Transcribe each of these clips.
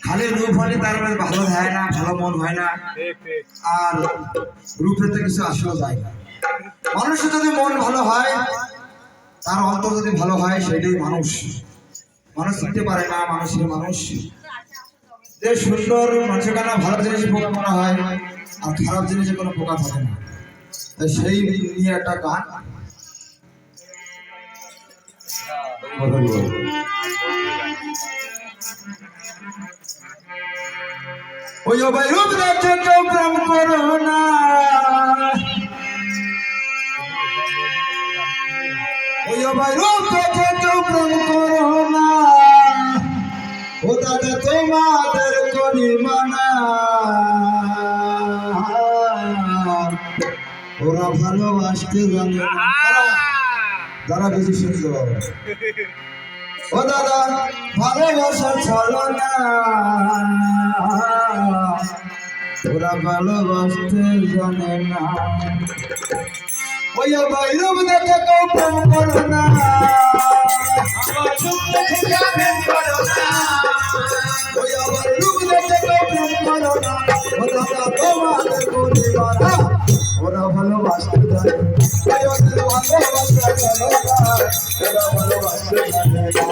খালি রূপ হলে তার মানে ভালো হয় না, ভালো মন হয় না, আর রূপের তো কিছু আসলেও যায় না। মানুষের যদি মন ভালো হয়, তার অন্তর যদি ভালো হয়, সেটাই মানুষ। মানুষ চিনতে পারে না মানুষের মানুষ। যে সুন্দর মানুষের কেন ভালো জিনিস পোকা করা হয়, আর খারাপ জিনিসে কোনো পোকা থাকে না। তাই সেই নিয়ে একটা গান ওই ভাই রূপ দেখে কেউ প্রেম করো না, ওই ভাই রূপ দেখে কেউ প্রেম করো না, ও দাদা তোমাদের করি মানা, ওরা ভালোবাসতে জানে না। যারা বেশি শুনতে পাবে ও দাদা ভালোবাসা ছলো না, ওরা ভালোবাসতে জানে না। ওই ভাই রূপ দেখে কেউ প্রেম করো না, ওই আবার রূপ দেখে কেউ প্রেম করো না, ও দাদা তোমাদের করি মানা, ওরা ভালোবাসতে জানে না, ওদের ভালোবাসা ছলো না, ওরা ভালোবাসতে জানে না।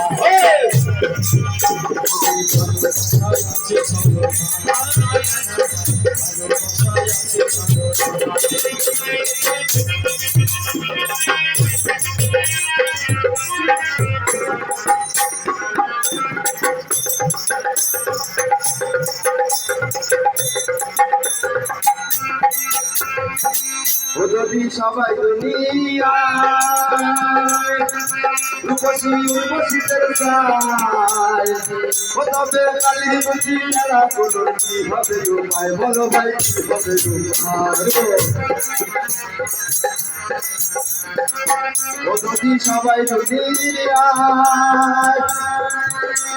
ও যদি সবাই দুনিয়ায় রূপসী উর্বশীদের চায়, ও তবে কালী বুঝি মেলা কোনো কি হবে উপায়, বলো ভাই কি হবে উপায়। ও যদি সবাই দুনিয়ায়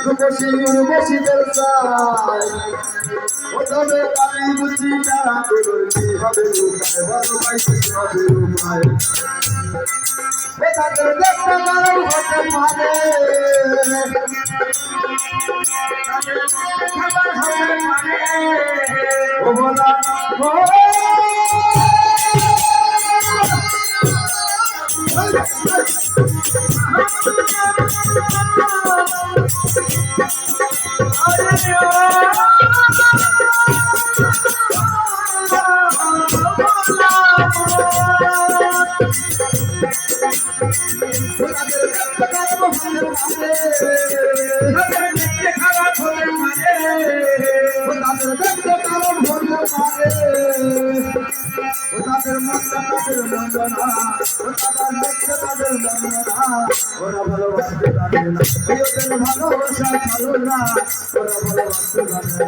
রূপসী উর্বশীদের চায়, ও তবে কালী বুঝি মেলা কোনো কি হবে উপায়, বলো ভাই কি হবে উপায়। তাদের দেখতে কারণ হতে পারে, ও বলা ওরা ভালোবাসতে জানে না, ওদের ভালোবাসা ছাড়ো না, ওরা ভালোবাসতে জানে না।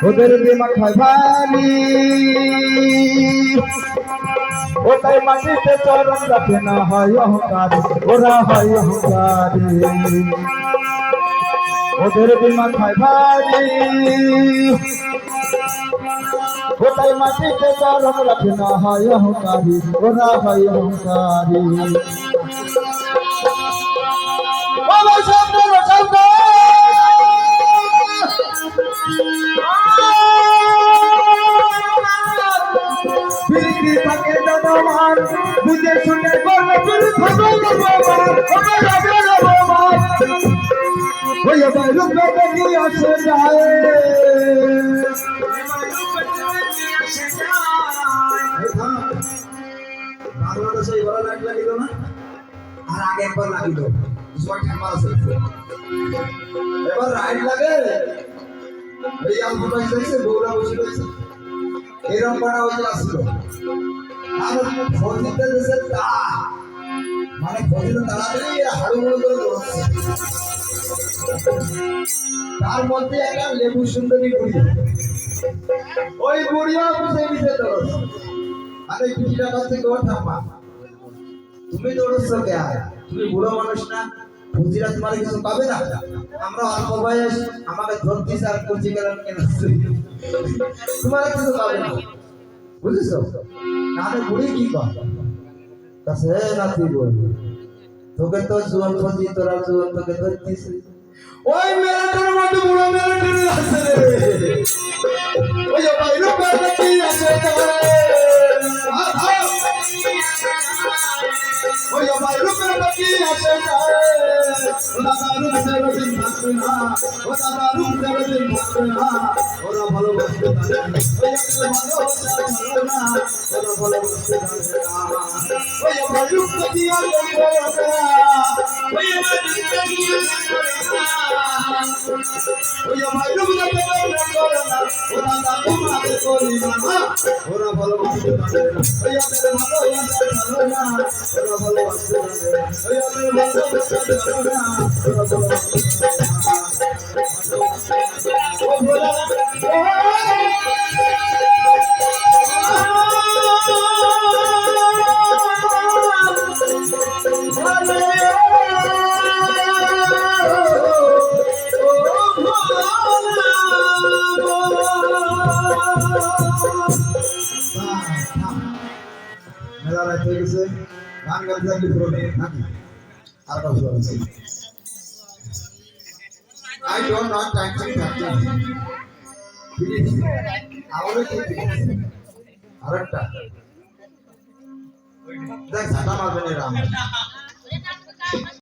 ওদের দিমাগ হয় ভারী, ওটাই মাটিতে চরণ রাখে না, হয় অহংকারী, ওরা হয় অহংকারী। ওদের দিমাগ হয় ভারী, ওটাই মাটিতে চরণ রাখে না, হয় অহংকারী, ওরা হয় অহংকারী। বুঝে শুনে বললে আসে যায়, বাংলাদেশে এবার লাইট লাগিল না, আর আগে একবার লাগিল, এবার রাইট লাগে। এই আলু পাইছে বৌরা বসে রয়েছে, এরকম করা হয়ে আসলো। আর ফজিতে দেশে তা মানে প্রতিদিন তাড়াতাড়ি হাড়ু মুড়ো করে দৌড়াচ্ছে। তার মধ্যে একটা লেবু সুন্দরী বুড়ি, ওই বুড়িও পিছে পিছে দৌড়াচ্ছে। আরে পিছিটা কাছে গো ঠাম্মা, তুমি দৌড়াচ্ছ কে? তুমি বুড়ো মানুষ না, বুঝিরা তোমার কিছু পাবে না? আমরা অল্প বয়স, আমাকে ধরতিস আর কুচি গেলাম কেন? তোমার কিছু পাবে না, বুঝেছো? নাহলে বুড়ি কি কর কাছে নাতি বল, তোকে তো জোয়ান ফজি, তোরা জোয়ান, তোকে ধরতিস। ওই মেলাটার মধ্যে বুড়ো মেলাটার আছে রে, ওই যে বাইরে বাইরে কি আছে ওই আমার রূপের বাকি আসে যায়, ওরা রূপ দেবে দিন থাকবে না, ওরা রূপ দেবে দিন থাকবে না, ওরা ভালোবাসতে পারে না, ওই ভালোবাসা না, ওরা ভালোবাসতে পারে না। ওই আমার রূপ বাকি আসে যায়, ওই আমার রূপ বাকি আসে যায়, ওই আমার রূপ বাকি আসে যায়, ওরা তোমাকে করি না, ওরা ভালোবাসতে পারে না, ওই আমার ভালোবাসা ভালো না, ওরা ভালোবাসতে পারে না, ওই আমার ভালোবাসা ভালো না, ওরা ভালোবাসতে পারে না। ও ভোলা মেলা রাত হয়ে গেছে, গান গাইতে থাকলে পুরো নাকি আর কাউ আছে? I don't want dancing. Please, আমারও কি আরেকটা দেখ ঝাঁটা মারবেন এরা আমার